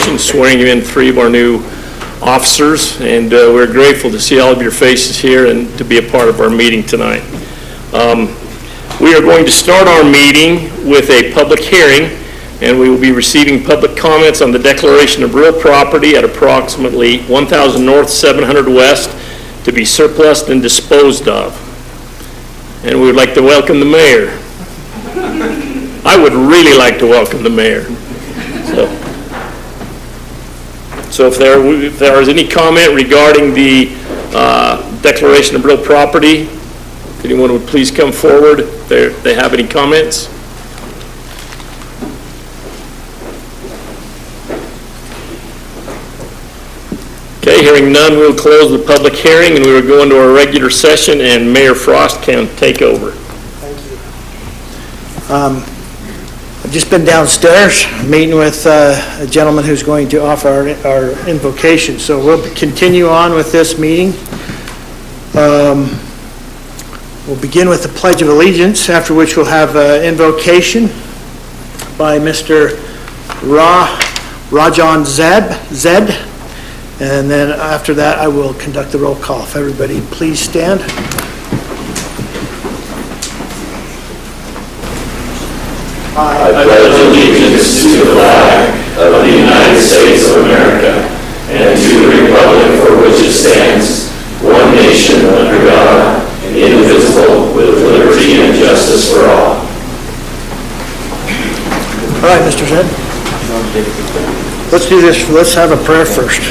occasion, swearing in 3 of our new officers, and we're grateful to see all of your faces here and to be a part of our meeting tonight. We are going to start our meeting with a public hearing, and we will be receiving public comments on the declaration of real property at approximately 1000 North, 700 West to be surplused and disposed of. And we would like to welcome the mayor. I would really like to welcome the mayor. So if there is any comment regarding the declaration of real property, if anyone would please come forward if they have any comments. Okay, hearing none, we'll close the public hearing and we will go into our regular session and Mayor Frost can take over. Thank you. I've just been downstairs meeting with a gentleman who's going to offer our invocation. So we'll continue on with this meeting. We'll begin with the Pledge of Allegiance, after which we'll have invocation by Mr. Rajan Zed. And then after that, I will conduct the roll call. If everybody please stand. I pledge allegiance to the flag of the United States of America and to the republic for which it stands, one nation under God, indivisible, with liberty and justice for all. All right, Mr. Zed. Let's do this. Let's have a prayer first.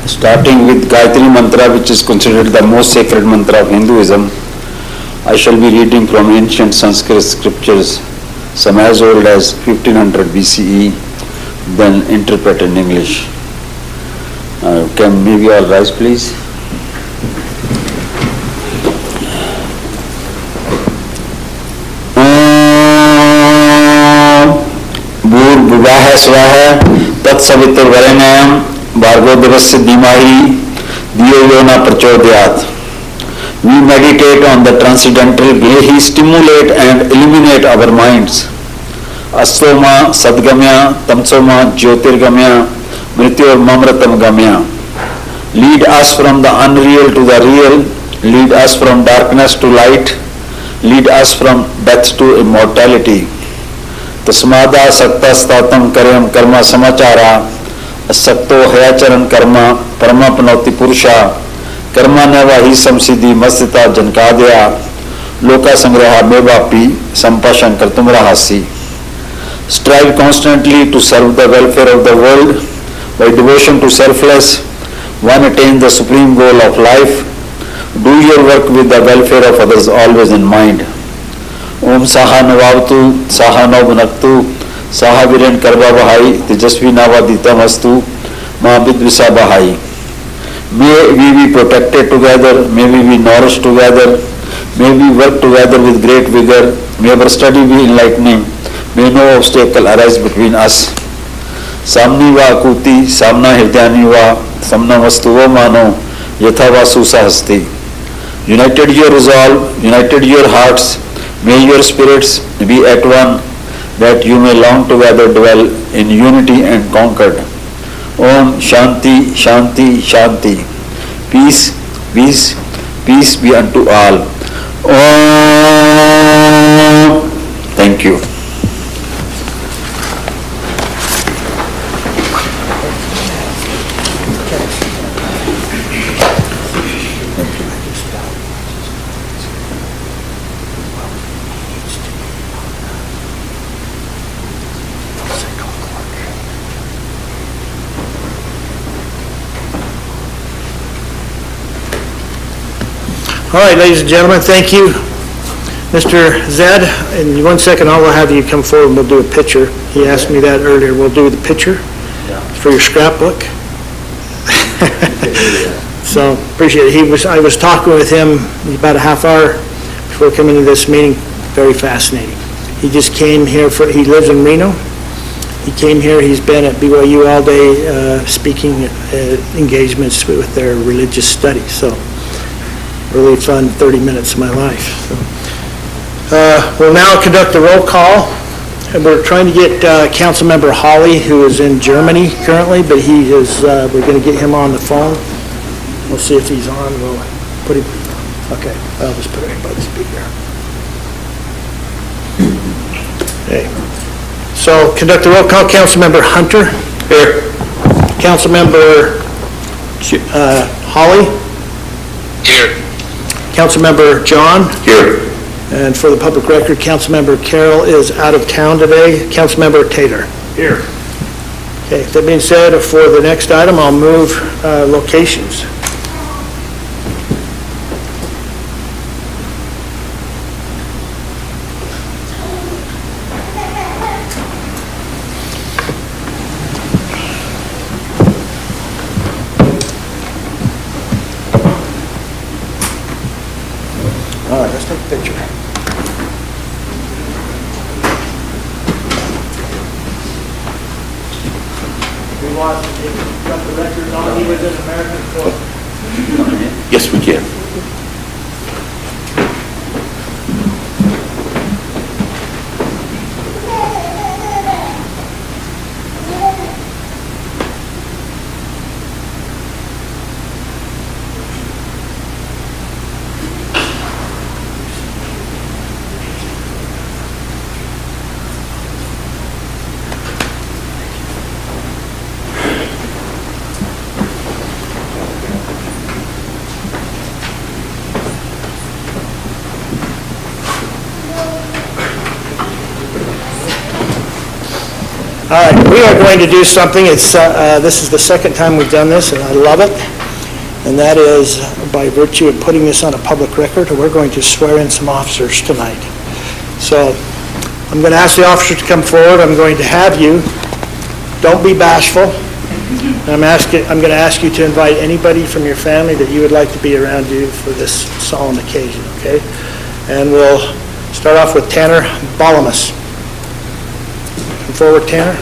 Starting with Gayatri Mantra, which is considered the most sacred mantra of Hinduism, I shall be reading from ancient Sanskrit scriptures, some as old as 1500 BCE, then interpret in English. Can maybe all rise, please? भूर्भुवः स्वः तत्सवितुर्वरेण्यं Bhargo Devasya Dhimahi Dhiyo Yo Na Prachodayat. We meditate on the transcendental way He stimulate and illuminate our minds. Astoma Sadgamya Tamsoma Jyotirgamya Mrityor Mamratam Gamya. Lead us from the unreal to the real. Lead us from darkness to light. Lead us from death to immortality. Tasmada Sakta Statam Karyam Karma Samachara सक्तो हयाचरण कर्मा परमापनौति पुरुषा कर्मा नवा ही समसिद्धि मस्तिता जनकादया लोका संग्रह मेवापी संपाशन कर्तुम रहासी. Strive constantly to serve the welfare of the world by devotion to selfless. One attain the supreme goal of life. Do your work with the welfare of others always in mind. Om Saha Navavatu Saha Navunaktu Saha Viren Karva Bahai Tejasvi Navadita Mastu Ma Vidvisa Bahai. May we be protected together, may we be nourished together, may we work together with great vigor, may our study be enlightening, may no obstacle arise between us. Samni va akuti, samna hirdhyani va, samna vastu va mano, yatha va susahasti. United your resolve, united your hearts, may your spirits be at one, that you may long together dwell in unity and concord. Om Shanti, Shanti, Shanti. Peace, peace, peace be unto all. Om. Thank you. All right, ladies and gentlemen, thank you, Mr. Zed. In 1 second, I will have you come forward and we'll do a picture. He asked me that earlier. We'll do the picture for your scrapbook. So appreciate it. I was talking with him about a half hour before coming to this meeting. Very fascinating. He just came here he lives in Reno, He came here, he's been at BYU all day speaking engagements with their religious studies, so really fun 30 minutes of my life. We'll now conduct a roll call, and we're trying to get Councilmember Holly, who is in Germany currently, but we're going to get him on the phone. We'll see if he's on, we'll put him, okay, I'll just put him by the speaker. Okay. So conduct a roll call. Councilmember Hunter. Here. Councilmember Holly. Here. Councilmember John. Here. And for the public record, Councilmember Carroll is out of town today. Councilmember Taylor. Here. Okay, that being said, for the next item, I'll move locations. All right, let's take a picture. We want to cut the record on he was in American court. Yes, we can. All right, we are going to do something. This is the second time we've done this, and I love it. And that is by virtue of putting this on a public record, we're going to swear in some officers tonight. So I'm going to ask the officers to come forward. I'm going to have you, don't be bashful. I'm going to ask you to invite anybody from your family that you would like to be around you for this solemn occasion, okay? And we'll start off with Tanner Balamas. Come forward, Tanner.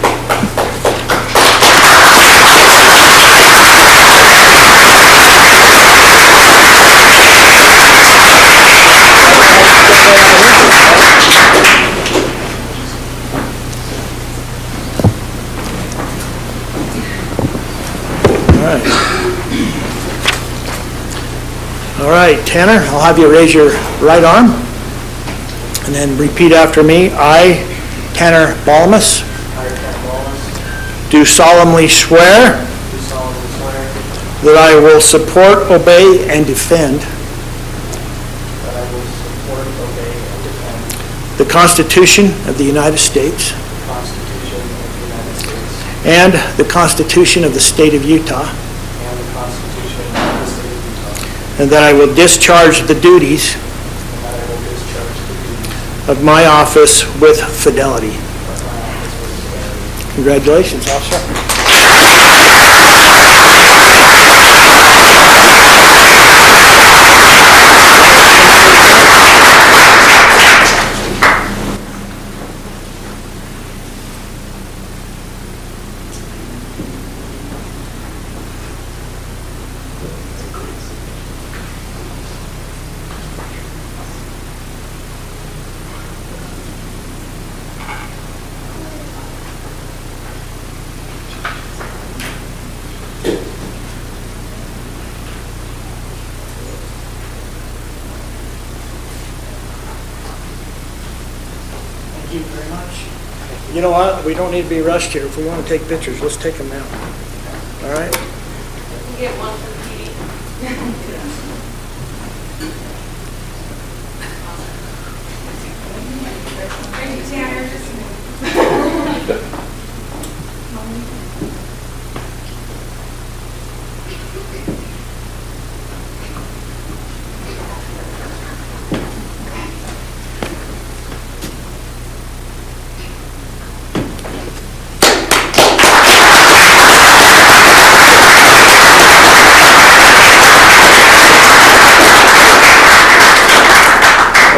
All right, Tanner, I'll have you raise your right arm and then repeat after me. I, Tanner Balamas, do solemnly swear that I will support, obey, and defend the Constitution of the United States and the Constitution of the State of Utah, and that I will discharge the duties of my office with fidelity. Congratulations, officer. Thank you very much. You know what? We don't need to be rushed here. If we want to take pictures, let's take them now. All right? You get one for Petey. Thank you, Tanner.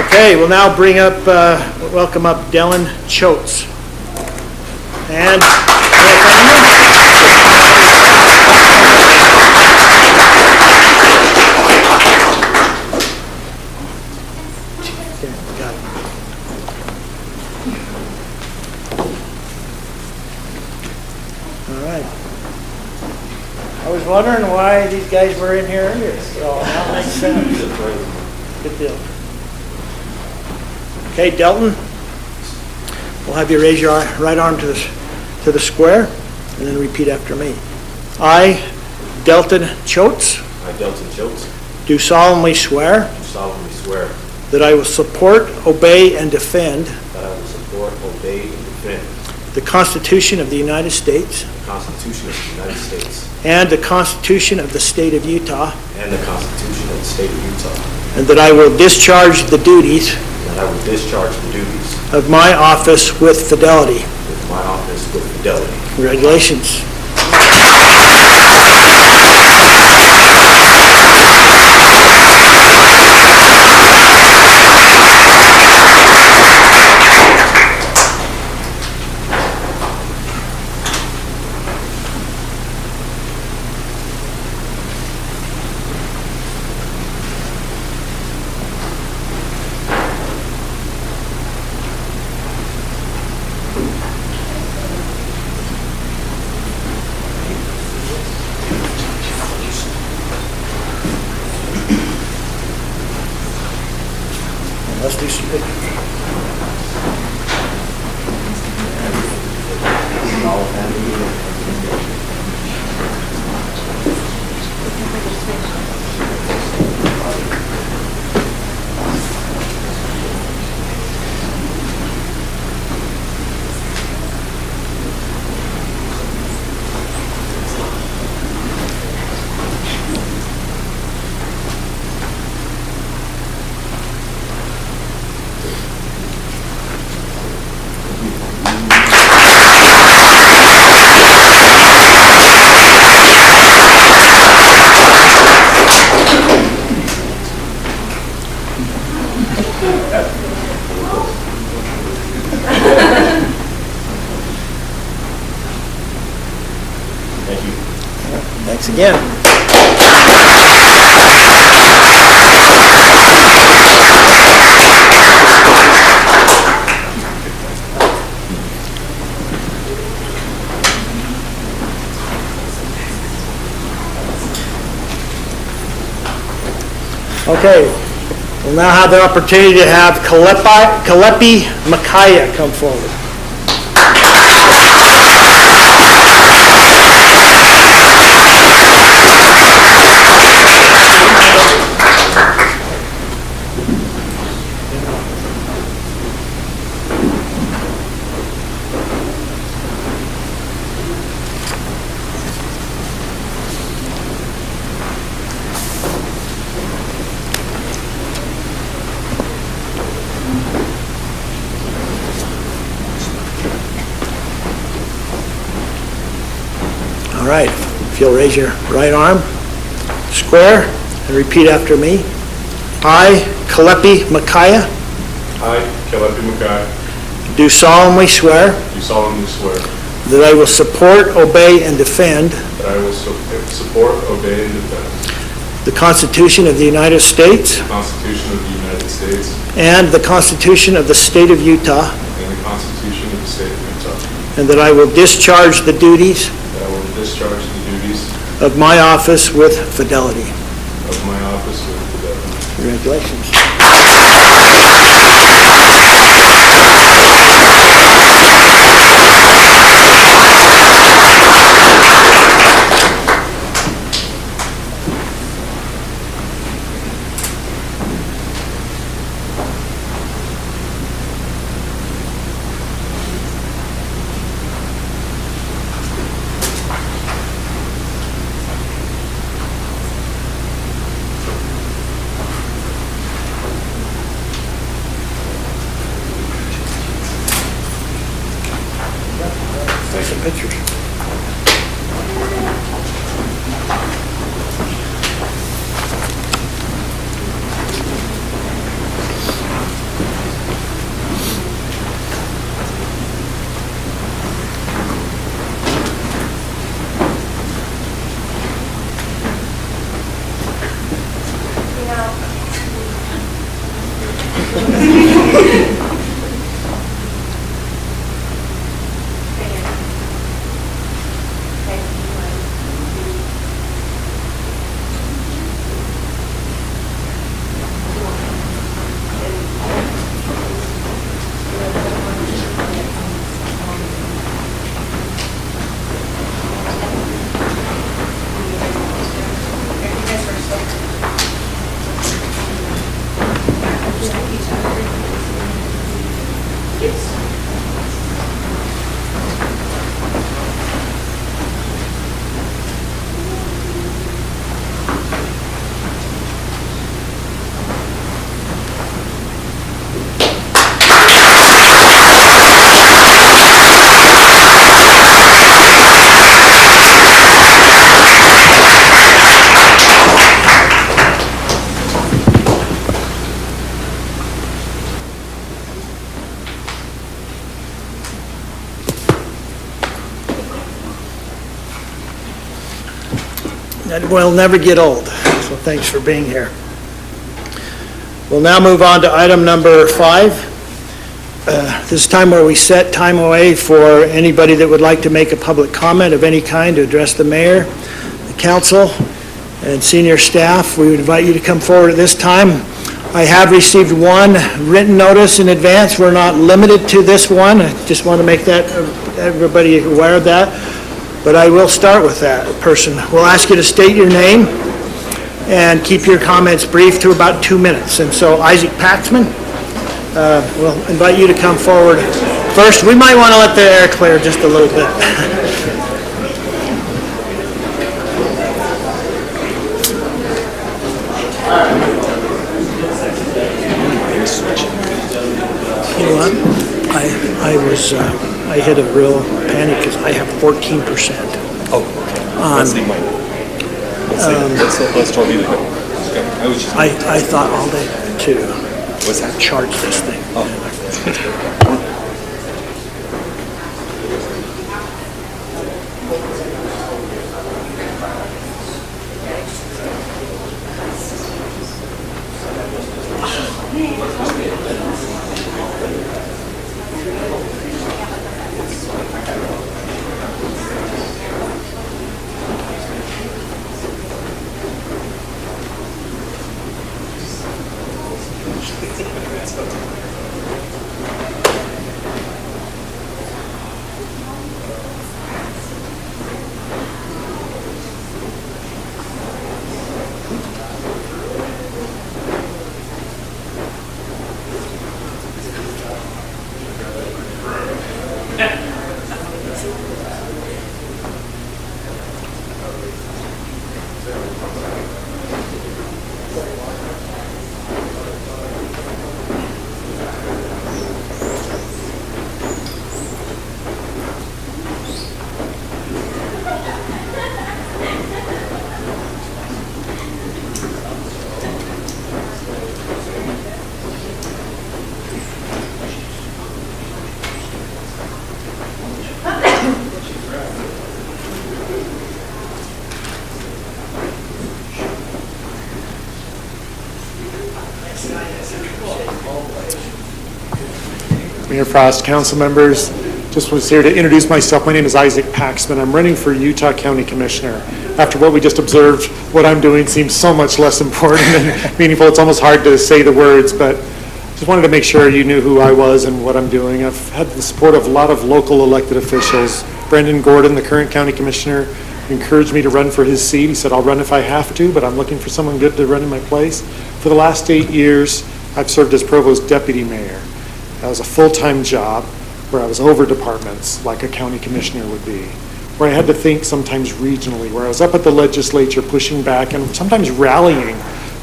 Okay, we'll now welcome up Dylan Choates. And Okay, got it. All right. I was wondering why these guys were in here earlier, so that makes sense. Good deal. Okay, Delton, we'll have you raise your right arm to the square, and then repeat after me. I, Delton Choates, I, Delton Choates, do solemnly swear do solemnly swear that I will support, obey, and defend that I will support, obey, and defend the Constitution of the United States the Constitution of the United States and the Constitution of the State of Utah, and the Constitution of the State of Utah, and that I will discharge the duties and that I will discharge the duties of my office with fidelity. of my office with fidelity. Congratulations. Let's do some pictures. Thank you. Thanks again. Okay, we'll now have the opportunity to have Kalepi Makaya come forward. All right, if you'll raise your right arm, square, and repeat after me. I, Kalepi Makaya, I, Kalepi Mackay, do solemnly swear do solemnly swear that I will support, obey, and defend that I will support, obey, and defend the Constitution of the United States the Constitution of the United States and the Constitution of the State of Utah, and the Constitution of the State of Utah, and that I will discharge the duties that I will discharge the duties of my office with fidelity. of my office with fidelity. Congratulations. Take some pictures. That will never get old, so thanks for being here. We'll now move on to item number 5. This is time where we set time away for anybody that would like to make a public comment of any kind to address the mayor, the council, and senior staff. We would invite you to come forward at this time. I have received one written notice in advance. We're not limited to this one. I just want to make that everybody aware of that. But I will start with that person. We'll ask you to state your name and keep your comments brief to about 2 minutes. And so Isaac Paxman, we'll invite you to come forward first. We might want to let the air clear just a little bit. You know what? I hit a real panic because I have 14%. Oh, okay. Let's leave mine. Let's try leave it. Okay. I was just. I thought all day to What's that? charge this thing. Mayor Frost, council members, just was here to introduce myself. My name is Isaac Paxman. I'm running for Utah County Commissioner. After what we just observed, what I'm doing seems so much less important and meaningful. It's almost hard to say the words, but just wanted to make sure you knew who I was and what I'm doing. I've had the support of a lot of local elected officials. Brendan Gordon, the current county commissioner, encouraged me to run for his seat. He said, I'll run if I have to, but I'm looking for someone good to run in my place. For the last 8 years, I've served as Provo's deputy mayor. That was a full-time job where I was over departments like a county commissioner would be, where I had to think sometimes regionally, where I was up at the legislature pushing back and sometimes rallying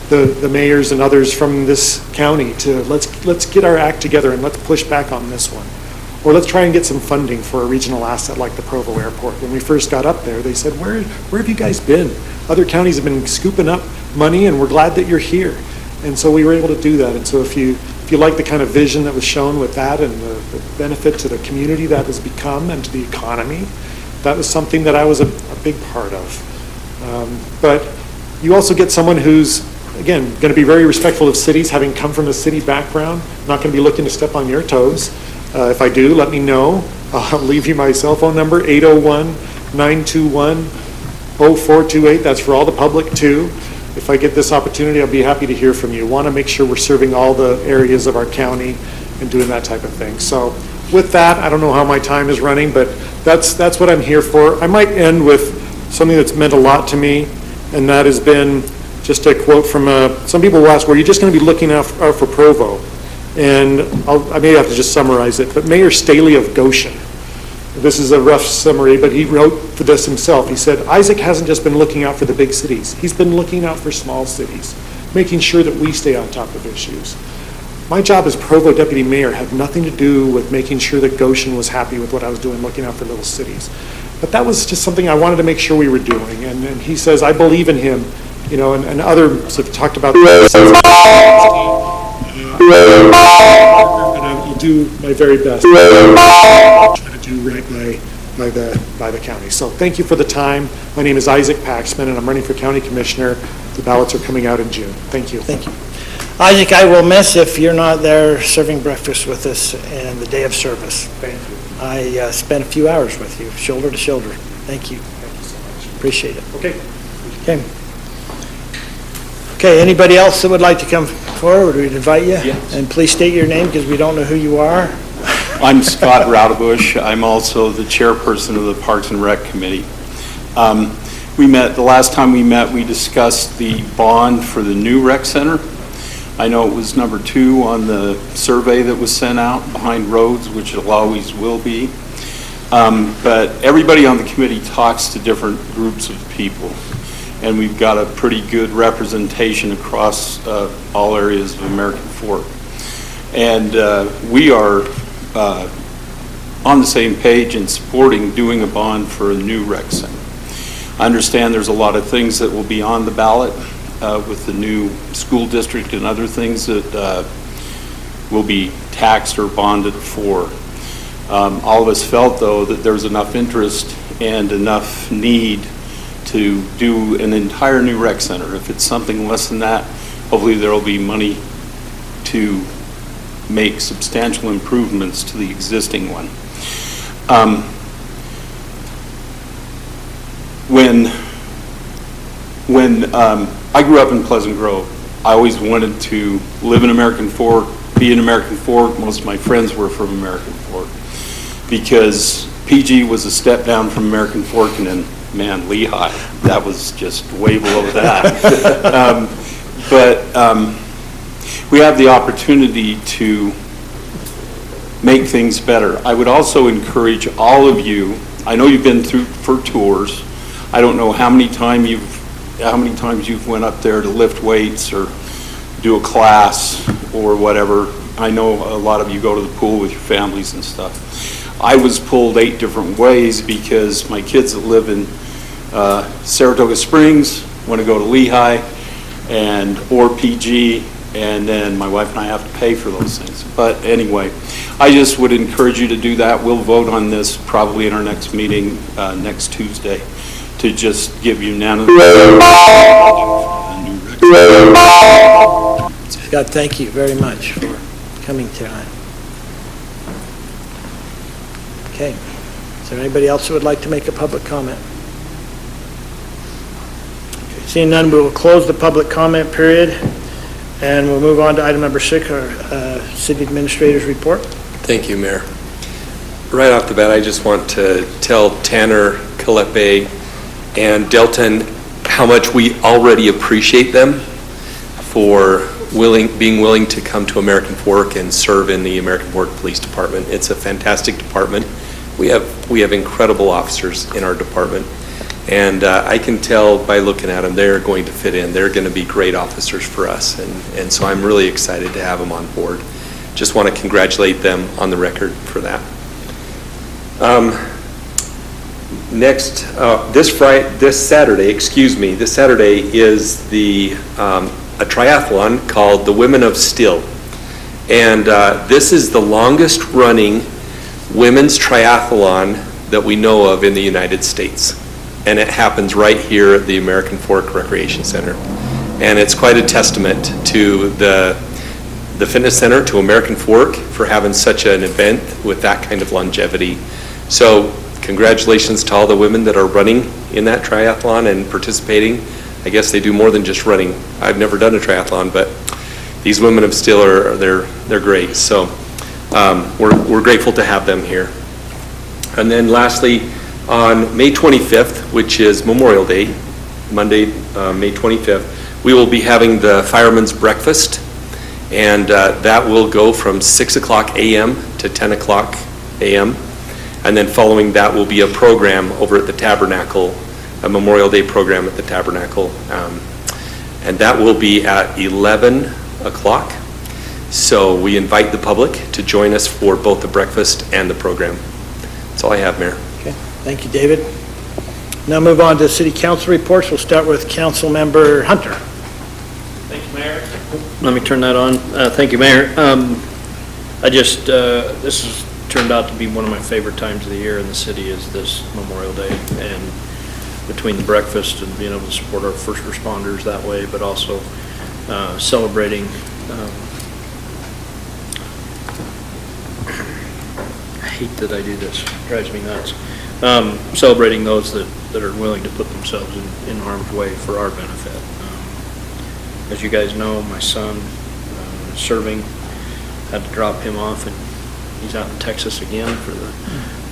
the mayors and others from this county to let's get our act together and let's push back on this one. Or let's try and get some funding for a regional asset like the Provo Airport. When we first got up there, they said, where have you guys been? Other counties have been scooping up money and we're glad that you're here. And so we were able to do that. And so if you like the kind of vision that was shown with that and the benefit to the community that has become and to the economy, that was something that I was a big part of. But you also get someone who's, again, going to be very respectful of cities, having come from a city background, not going to be looking to step on your toes. If I do, let me know. I'll leave you my cell phone number, 801-921-0428. That's for all the public too. If I get this opportunity, I'll be happy to hear from you. Want to make sure we're serving all the areas of our county and doing that type of thing. So with that, I don't know how my time is running, but that's what I'm here for. I might end with something that's meant a lot to me, and that has been just a quote from some people will ask, were you just going to be looking out for Provo? And I may have to just summarize it, but Mayor Staley of Goshen, this is a rough summary, but he wrote for this himself. He said, Isaac hasn't just been looking out for the big cities. He's been looking out for small cities, making sure that we stay on top of issues. My job as Provo deputy mayor had nothing to do with making sure that Goshen was happy with what I was doing, looking out for little cities. But that was just something I wanted to make sure we were doing. And he says, I believe in him, you know, and others have talked about this. And I will do my very best. Try to do right by by the county. So thank you for the time. My name is Isaac Paxman, and I'm running for county commissioner. The ballots are coming out in June. Thank you. Thank you. Isaac, I will miss if you're not there serving breakfast with us in the day of service. Thank you. I spent a few hours with you, shoulder to shoulder. Thank you. Thank you so much. Appreciate it. Okay. Okay. Okay, anybody else that would like to come forward, we'd invite you. Yes. And please state your name because we don't know who you are. I'm Scott Raudebush. I'm also the chairperson of the Parks and Rec Committee. The last time we met, we discussed the bond for the new rec center. I know it was number 2 on the survey that was sent out behind roads, which it always will be. But everybody on the committee talks to different groups of people, and we've got a pretty good representation across all areas of American Fork. And we are on the same page in supporting doing a bond for a new rec center. I understand there's a lot of things that will be on the ballot with the new school district and other things that will be taxed or bonded for. All of us felt, though, that there's enough interest and enough need to do an entire new rec center. If it's something less than that, hopefully there will be money to make substantial improvements to the existing one. When I grew up in Pleasant Grove, I always wanted to live in American Fork, be in American Fork. Most of my friends were from American Fork because PG was a step down from American Fork, and then, man, Lehigh, that was just way below that. But we have the opportunity to make things better. I would also encourage all of you, I know you've been through for tours. I don't know how many times you've went up there to lift weights or do a class or whatever. I know a lot of you go to the pool with your families and stuff. I was pulled 8 different ways because my kids that live in Saratoga Springs want to go to Lehigh or PG, and then my wife and I have to pay for those things. But anyway, I just would encourage you to do that. We'll vote on this probably in our next meeting next Tuesday to just give unanimous. Scott, thank you very much for coming tonight. Okay. Is there anybody else who would like to make a public comment? Okay. Seeing none, we will close the public comment period, and we'll move on to item number 6, our city administrator's report. Thank you, Mayor. Right off the bat, I just want to tell Tanner, Kalepe, and Delton how much we already appreciate them for being willing to come to American Fork and serve in the American Fork Police Department. It's a fantastic department. We have incredible officers in our department, and I can tell by looking at them they're going to fit in. They're going to be great officers for us, and so I'm really excited to have them on board. Just want to congratulate them on the record for that. This Saturday is a triathlon called the Women of Still, and this is the longest running women's triathlon that we know of in the United States, and it happens right here at the American Fork Recreation Center, and it's quite a testament to the fitness center, to American Fork, for having such an event with that kind of longevity. So congratulations to all the women that are running in that triathlon and participating. I guess they do more than just running. I've never done a triathlon, but these Women of Still they're great. So we're grateful to have them here. And then lastly, on May 25th, which is Memorial Day, Monday, May 25th, we will be having the Fireman's Breakfast, and that will go from 6 o'clock a.m. to 10 o'clock a.m. And then following that will be a program over at the Tabernacle, a Memorial Day program at the Tabernacle. And that will be at 11 o'clock. So we invite the public to join us for both the breakfast and the program. That's all I have, Mayor. Okay, thank you, David. Now move on to city council reports. We'll start with Council Member Hunter. Thank you, Mayor. Let me turn that on. Thank you, Mayor. This is turned out to be one of my favorite times of the year in the city is this Memorial Day. And between the breakfast and being able to support our first responders that way, but also celebrating I hate that I do this, it drives me nuts. Celebrating those that are willing to put themselves in harm's way for our benefit. As you guys know, my son is serving, had to drop him off, and he's out in Texas again for the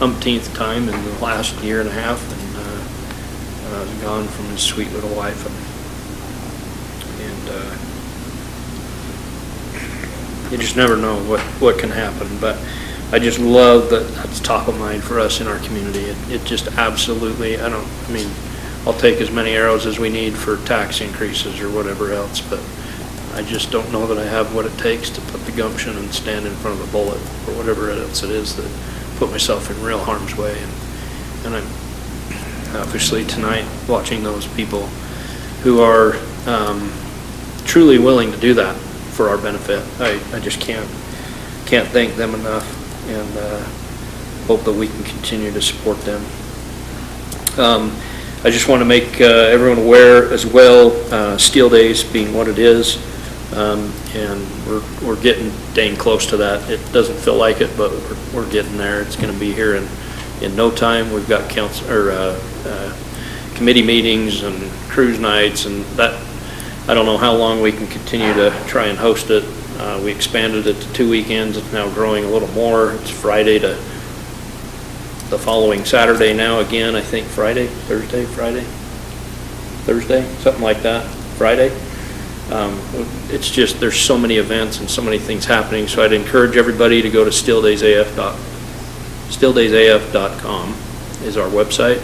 umpteenth time in the last year and a half, and gone from his sweet little wife. And you just never know what can happen, but I just love that that's top of mind for us in our community. It just absolutely, I'll take as many arrows as we need for tax increases or whatever else, but I just don't know that I have what it takes to put the gumption and stand in front of a bullet or whatever else it is that put myself in real harm's way. And I'm obviously tonight watching those people who are truly willing to do that for our benefit. I just can't thank them enough, and hope that we can continue to support them. I just want to make everyone aware as well, Steel Days being what it is, and we're getting dang close to that. It doesn't feel like it, but we're getting there. It's going to be here in no time. We've got committee meetings and cruise nights, and that, I don't know how long we can continue to try and host it. We expanded it to 2 weekends. It's now growing a little more. It's Friday to the following Saturday now again, I think Thursday, something like that, Friday. It's just, there's so many events and so many things happening, so I'd encourage everybody to go to stilldaysaf.com is our website.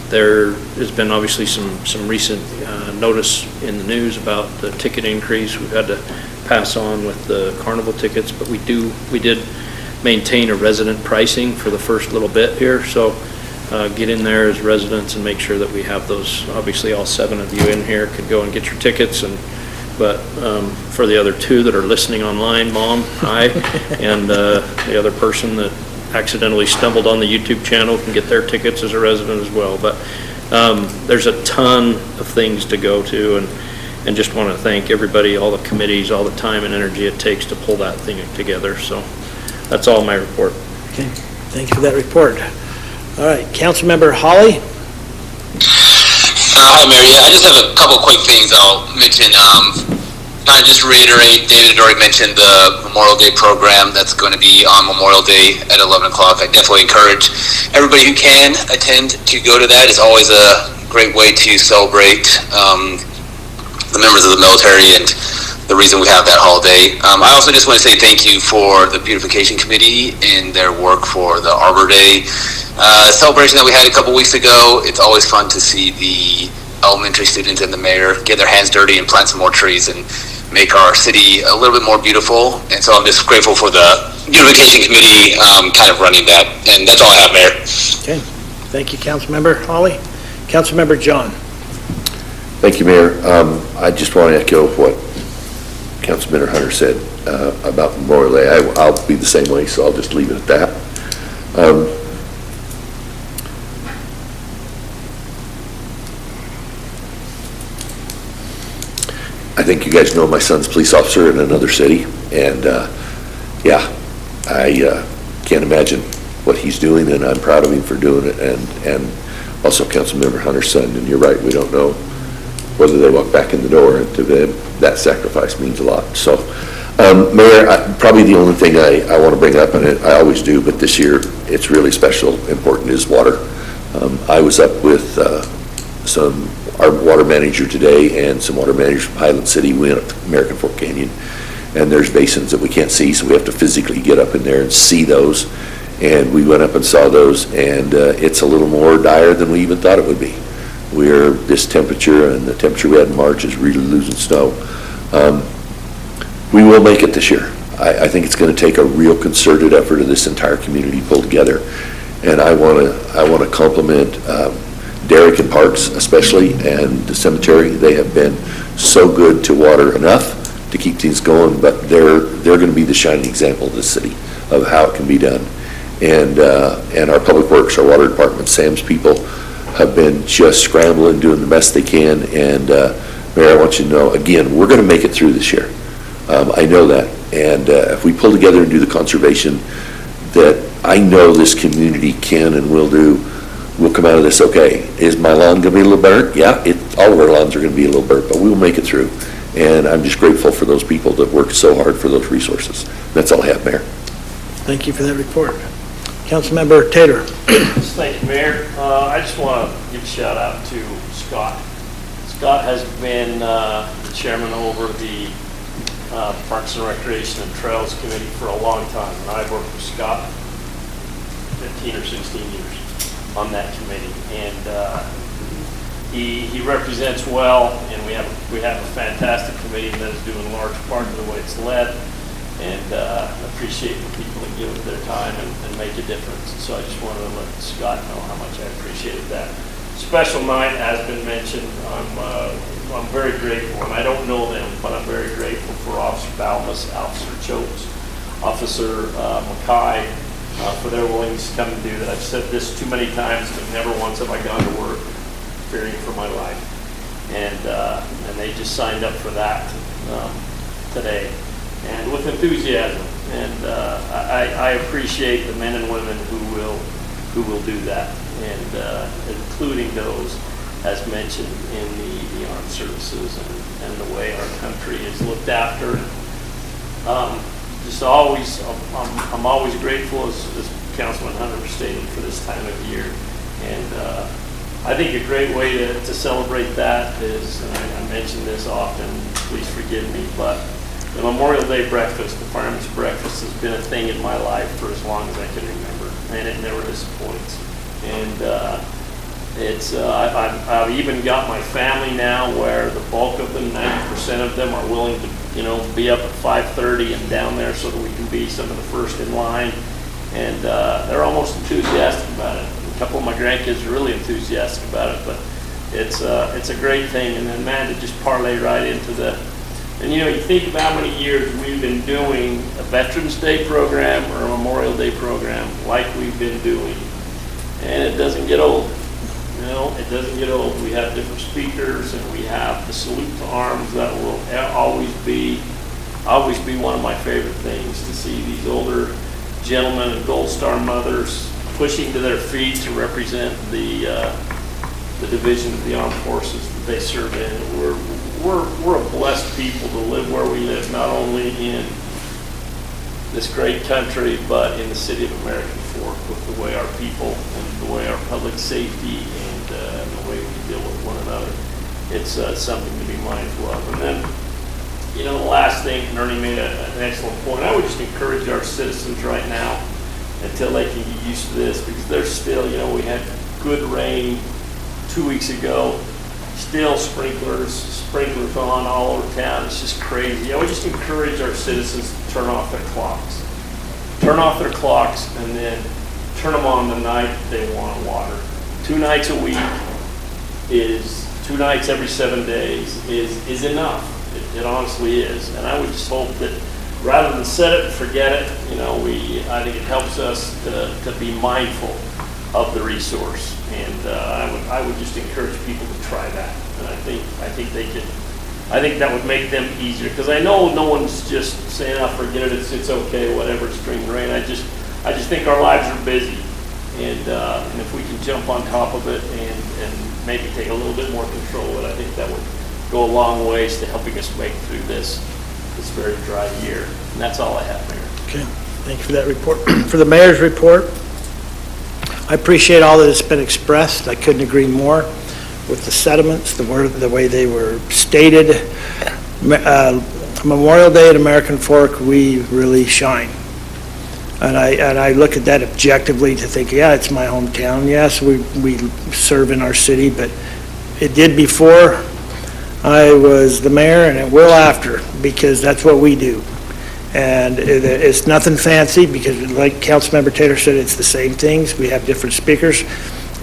There has been obviously some recent notice in the news about the ticket increase. We've had to pass on with the carnival tickets, but we did maintain a resident pricing for the first little bit here, so get in there as residents and make sure that we have those. Obviously all 7 of you in here could go and get your tickets, but for the other 2 that are listening online, Mom, hi, and the other person that accidentally stumbled on the YouTube channel can get their tickets as a resident as well. But there's a ton of things to go to, and just want to thank everybody, all the committees, all the time and energy it takes to pull that thing together. So that's all my report. Okay, thank you for that report. All right, Councilmember Holly. Hi, Mayor. Yeah, I just have a couple quick things I'll mention. Kind of just reiterate, David had already mentioned the Memorial Day program that's going to be on Memorial Day at 11 o'clock. I definitely encourage everybody who can attend to go to that. It's always a great way to celebrate the members of the military and the reason we have that holiday. I also just want to say thank you for the Beautification Committee and their work for the Arbor Day celebration that we had a couple weeks ago. It's always fun to see the elementary students and the mayor get their hands dirty and plant some more trees and make our city a little bit more beautiful. And so I'm just grateful for the Beautification Committee kind of running that. And that's all I have, Mayor. Okay, thank you, Councilmember Holly. Councilmember John. Thank you, Mayor. I just want to echo what Councilmember Hunter said about Memorial Day. I'll be the same way, so I'll just leave it at that. I think you guys know my son's a police officer in another city, and yeah, I can't imagine what he's doing, and I'm proud of him for doing it, and also Councilmember Hunter's son, and you're right, we don't know whether they walk back in the door, and to them, that sacrifice means a lot. So, Mayor, probably the only thing I want to bring up, and I always do, but this year it's really special, important, is water. I was up with our water manager today and some water managers from Highland City. We went up to American Fork Canyon, and there's basins that we can't see, so we have to physically get up in there and see those. And we went up and saw those, and it's a little more dire than we even thought it would be. This temperature, and the temperature we had in March, is really losing snow. We will make it this year. I think it's going to take a real concerted effort of this entire community pulled together. And I want to compliment Derek and Parks especially, and the cemetery. They have been so good to water enough to keep things going, but they're going to be the shining example of this city. of how it can be done. And our Public Works, our Water Department, Sam's people have been just scrambling, doing the best they can. And Mayor, I want you to know, again, we're going to make it through this year. I know that. And if we pull together and do the conservation that I know this community can and will do, we'll come out of this okay. Is my lawn going to be a little burnt? Yeah, all of our lawns are going to be a little burnt, but we will make it through. And I'm just grateful for those people that work so hard for those resources. That's all I have, Mayor. Thank you for that report. Councilmember Taylor. Thank you, Mayor. I just want to give a shout out to Scott. Scott has been the chairman over the Parks and Recreation and Trails Committee for a long time, and I've worked with Scott 15 or 16 years on that committee, and he represents well, and we have a fantastic committee that is doing a large part of the way it's led, and appreciate the people that give their time and make a difference. So I just wanted to let Scott know how much I appreciated that. Special night has been mentioned. I'm very grateful, and I don't know them, but I'm very grateful for Officer Balmas, Officer Chokes, Officer Mackay, for their willingness to come and do that. I've said this too many times, but never once have I gone to work fearing for my life. And they just signed up for that today, and with enthusiasm. And I appreciate the men and women who will do that, and including those, as mentioned, in the armed services and the way our country is looked after. I'm always grateful, as Councilman Hunter stated, for this time of year. And I think a great way to celebrate that is, and I mention this often, please forgive me, but the Memorial Day breakfast, the Fireman's Breakfast, has been a thing in my life for as long as I can remember, and it never disappoints. And I've even got my family now where the bulk of them, 90% of them, are willing to, be up at 5:30 and down there so that we can be some of the first in line. And they're almost enthusiastic about it. A couple of my grandkids are really enthusiastic about it, but it's a great thing. And then, man, to just parlay right into and you think about how many years we've been doing a Veterans Day program or a Memorial Day program like we've been doing, and it doesn't get old. It doesn't get old. We have different speakers, and we have the salute to arms that will always be one of my favorite things, to see these older gentlemen and Gold Star mothers pushing to their feet to represent the division of the armed forces that they serve in. We're a blessed people to live where we live, not only in this great country, but in the city of American Fork, with the way our people and the way our public safety and the way we deal with one another. It's something to be mindful of. And then, the last thing, and Ernie made an excellent point, I would just encourage our citizens right now, until they can get used to this, because there's still, we had good rain 2 weeks ago, still sprinklers on all over town. It's just crazy. I would just encourage our citizens to turn off their clocks. Turn off their clocks, and then turn them on the night they want water. 2 nights a week is 2 nights every 7 days is enough. It honestly is. And I would just hope that rather than set it and forget it, I think it helps us to be mindful of the resource. And I would just encourage people to try that. And I think they can. I think that would make them easier, because I know no one's just saying, "Oh, forget it. It's okay. Whatever. It's spring rain." I just think our lives are busy, and if we can jump on top of it and maybe take a little bit more control of it, I think that would go a long ways to helping us make through this very dry year. And that's all I have, Mayor. Okay, thank you for that report. For the mayor's report, I appreciate all that has been expressed. I couldn't agree more with the sentiments, the way they were stated. Memorial Day at American Fork, we really shine. And I look at that objectively to think, yeah, it's my hometown. Yes, we serve in our city, but it did before I was the mayor, and it will after, because that's what we do. And it's nothing fancy, because like Councilmember Taylor said, it's the same things. We have different speakers.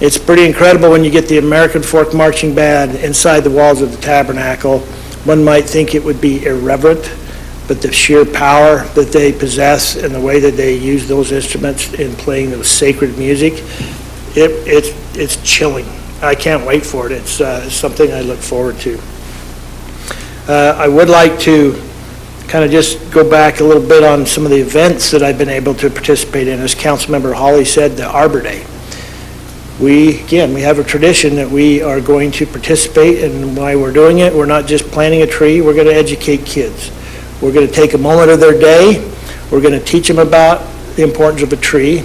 It's pretty incredible when you get the American Fork Marching Band inside the walls of the Tabernacle. One might think it would be irreverent, but the sheer power that they possess and the way that they use those instruments in playing those sacred music, it's chilling. I can't wait for it. It's something I look forward to. I would like to kind of just go back a little bit on some of the events that I've been able to participate in. As Councilmember Hawley said, the Arbor Day. We have a tradition that we are going to participate, and why we're doing it, we're not just planting a tree, we're going to educate kids. We're going to take a moment of their day, we're going to teach them about the importance of a tree,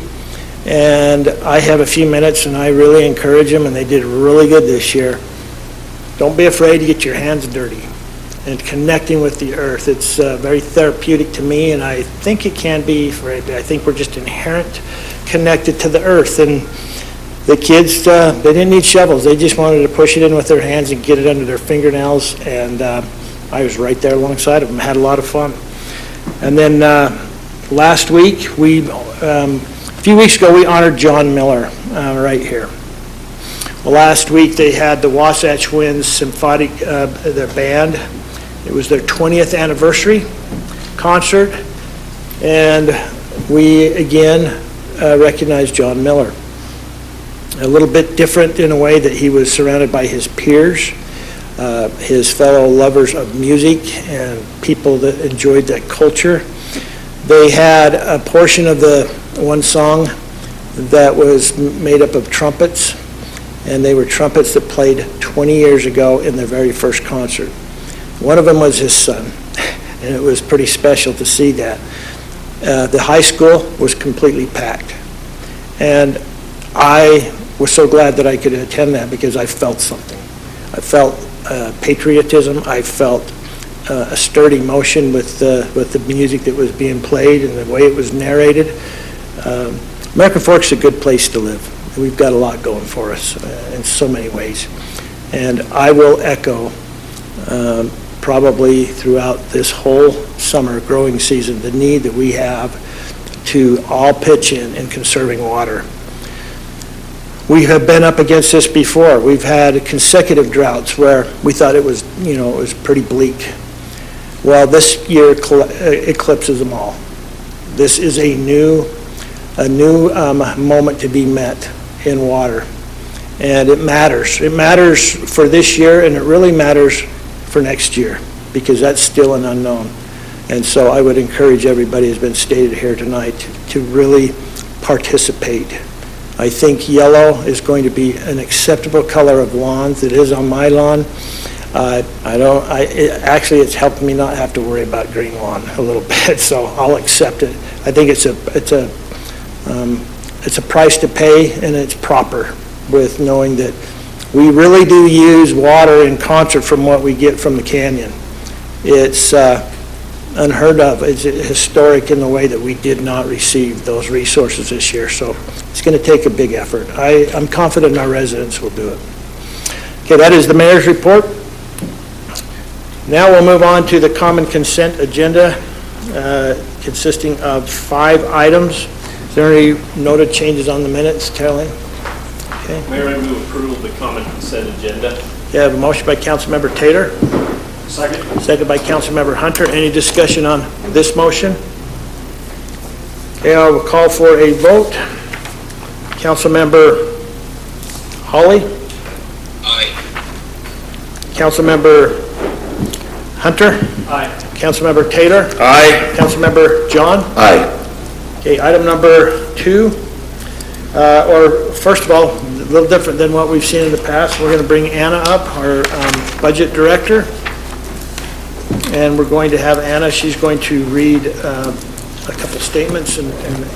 and I have a few minutes and I really encourage them, and they did really good this year. Don't be afraid to get your hands dirty and connecting with the earth. It's very therapeutic to me, and I think it can be for everybody. I think we're just inherent connected to the earth, and the kids, they didn't need shovels. They just wanted to push it in with their hands and get it under their fingernails, and I was right there alongside of them, had a lot of fun. And then last week, a few weeks ago, we honored John Miller right here. Well, last week they had the Wasatch Winds Symphonic, their band. It was their 20th anniversary concert, and we again recognized John Miller. A little bit different in a way that he was surrounded by his peers, his fellow lovers of music and people that enjoyed that culture. They had a portion of the one song that was made up of trumpets, and they were trumpets that played 20 years ago in their very first concert. One of them was his son, and it was pretty special to see that. The high school was completely packed, and I was so glad that I could attend that because I felt something. I felt patriotism. I felt a stirred emotion with the music that was being played and the way it was narrated. American Fork's a good place to live. We've got a lot going for us in so many ways. And I will echo probably throughout this whole summer growing season the need that we have to all pitch in conserving water. We have been up against this before. We've had consecutive droughts where we thought it was pretty bleak. Well, this year eclipses them all. This is a new moment to be met in water, and it matters. It matters for this year, and it really matters for next year because that's still an unknown. And so I would encourage everybody, as been stated here tonight, to really participate. I think yellow is going to be an acceptable color of lawns. It is on my lawn. Actually, it's helped me not have to worry about green lawn a little bit, so I'll accept it. I think it's a price to pay, and it's proper with knowing that we really do use water in concert from what we get from the canyon. It's unheard of. It's historic in the way that we did not receive those resources this year, so it's going to take a big effort. I'm confident our residents will do it. Okay, that is the mayor's report. Now we'll move on to the common consent agenda consisting of 5 items. Is there any noted changes on the minutes, Caroline? Okay. Mayor, I move approval of the common consent agenda. You have a motion by Councilmember Taylor. Second. Second by Councilmember Hunter. Any discussion on this motion? Okay, I will call for a vote. Councilmember Hawley? Aye. Councilmember Hunter? Aye. Councilmember Taylor? Aye. Councilmember John? Aye. Okay, item number 2, or first of all, a little different than what we've seen in the past. We're going to bring Anna up, our budget director, and we're going to have Anna, she's going to read a couple statements, and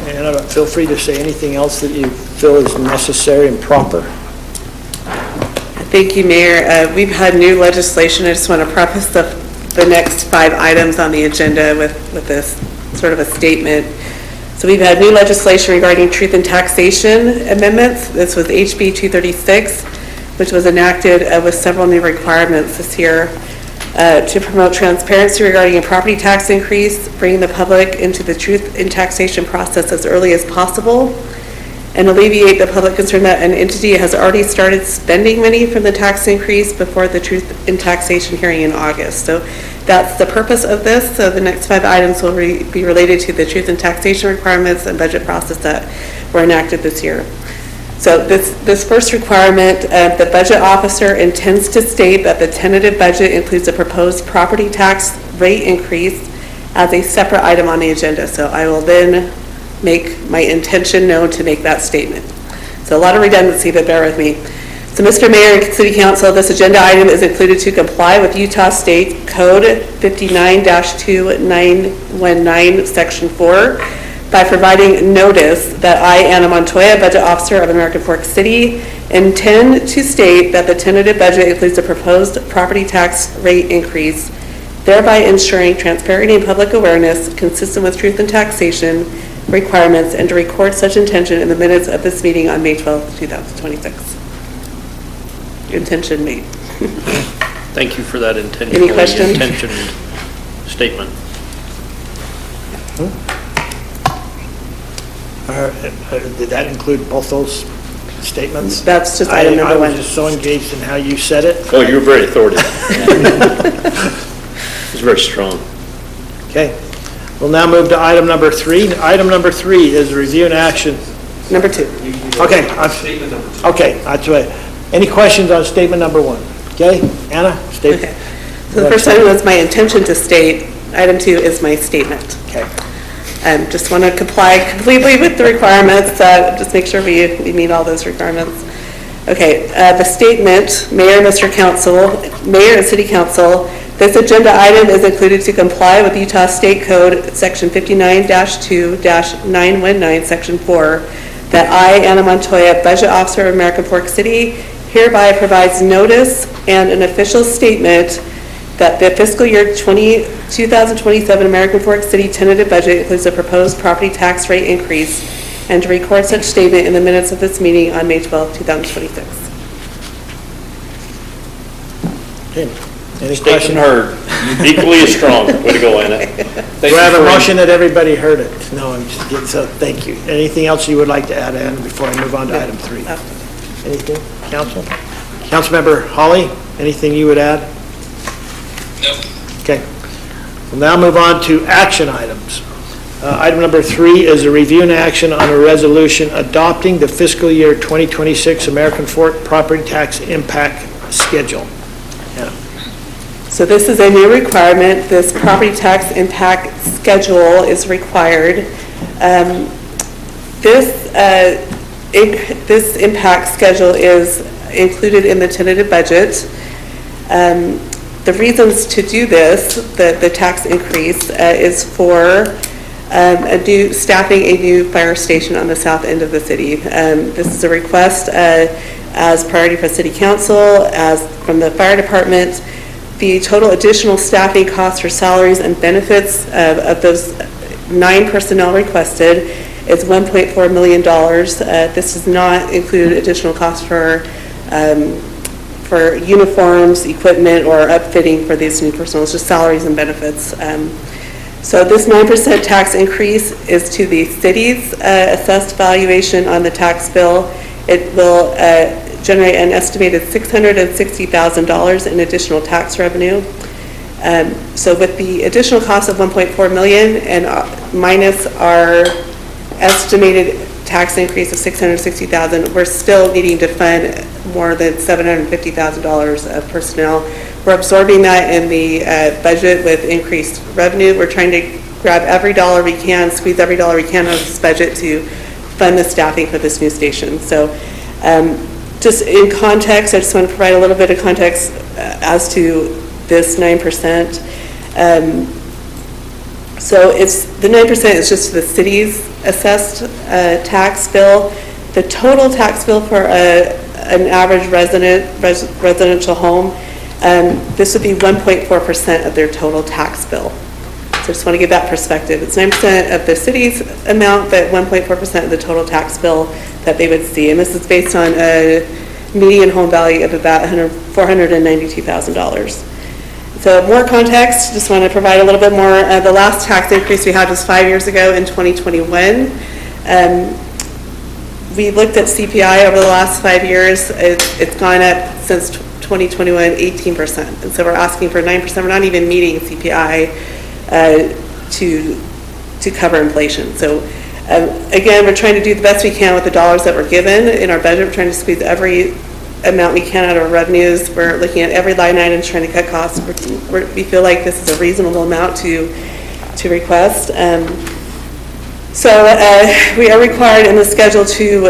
Anna, feel free to say anything else that you feel is necessary and proper. Thank you, Mayor. We've had new legislation. I just want to preface the next 5 items on the agenda with this sort of a statement. So we've had new legislation regarding truth in taxation amendments. This was HB 236, which was enacted with several new requirements this year to promote transparency regarding a property tax increase, bringing the public into the truth in taxation process as early as possible, and alleviate the public concern that an entity has already started spending money from the tax increase before the truth in taxation hearing in August. So that's the purpose of this. So the next 5 items will be related to the truth in taxation requirements and budget process that were enacted this year. So this first requirement, the budget officer intends to state that the tentative budget includes a proposed property tax rate increase as a separate item on the agenda. So I will then make my intention known to make that statement. So a lot of redundancy, but bear with me. So Mr. Mayor and City Council, this agenda item is included to comply with Utah State Code 59-2919, Section 4, by providing notice that I, Anna Montoya, Budget Officer of American Fork City, intend to state that the tentative budget includes a proposed property tax rate increase, thereby ensuring transparency and public awareness consistent with truth and taxation requirements, and to record such intention in the minutes of this meeting on May 12, 2026. Intention made. Thank you for that Any questions? intentioned statement. Did that include both those statements? That's just item number one. I was just so engaged in how you said it. Oh, you were very authoritative. It was very strong. Okay. We'll now move to item number 3. Item number 3 is review and action. Number 2. Okay. Okay, that's right. Any questions on statement number 1? Okay, Anna, statement. Okay. So the first item was my intention to state. Item 2 is my statement. Okay. Just want to comply completely with the requirements, just make sure we meet all those requirements. Okay, the statement, Mayor and Mr. Council, Mayor and City Council, this agenda item is included to comply with Utah State Code Section 59-2-919, Section 4, that I, Anna Montoya, Budget Officer of American Fork City, hereby provides notice and an official statement that the fiscal year 2027 American Fork City tentative budget includes a proposed property tax rate increase, and to record such statement in the minutes of this meeting on May 12, 2026. Okay. Any Station questions? heard. Equally as strong. Way to go, Anna. Do I have a motion that everybody heard it? No, I'm just kidding. So thank you. Anything else you would like to add, Anna, before I move on to item 3? Anything, Council? Councilmember Hawley, anything you would add? No. Okay. We'll now move on to action items. Item number 3 is a review and action on a resolution adopting the fiscal year 2026 American Fork property tax impact schedule. Anna. So this is a new requirement. This property tax impact schedule is required. This impact schedule is included in the tentative budget. The reasons to do this, the tax increase, is for staffing a new fire station on the south end of the city. This is a request as priority for City Council, as from the fire department. The total additional staffing costs for salaries and benefits of those 9 personnel requested is $1.4 million. This does not include additional costs for uniforms, equipment, or upfitting for these new personnel. It's just salaries and benefits. So this 9% tax increase is to the city's assessed valuation on the tax bill. It will generate an estimated $660,000 in additional tax revenue. So with the additional cost of $1.4 million and minus our estimated tax increase of $660,000, we're still needing to fund more than $750,000 of personnel. We're absorbing that in the budget with increased revenue. We're trying to grab every dollar we can, squeeze every dollar we can out of this budget to fund the staffing for this new station. So just in context, I just want to provide a little bit of context as to this 9%. So the 9% is just the city's assessed tax bill. The total tax bill for an average residential home, this would be 1.4% of their total tax bill. So I just want to give that perspective. It's 9% of the city's amount, but 1.4% of the total tax bill that they would see. And this is based on a median home value of about $492,000. So more context, just want to provide a little bit more. The last tax increase we had was 5 years ago in 2021. we looked at CPI over the last 5 years. It's gone up since 2021, 18%. And so we're asking for 9%. We're not even meeting CPI to cover inflation. So again, we're trying to do the best we can with the dollars that we're given in our budget. We're trying to squeeze every amount we can out of our revenues. We're looking at every line item, trying to cut costs. We feel like this is a reasonable amount to request. So we are required in the schedule to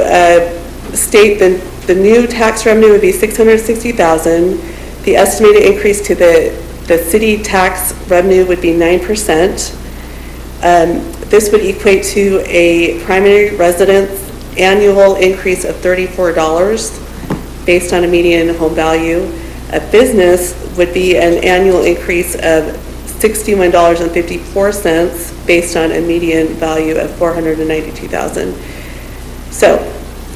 state the new tax revenue would be $660,000. The estimated increase to the city tax revenue would be 9%. This would equate to a primary residence annual increase of $34 based on a median home value. A business would be an annual increase of $61.54 based on a median value of $492,000. So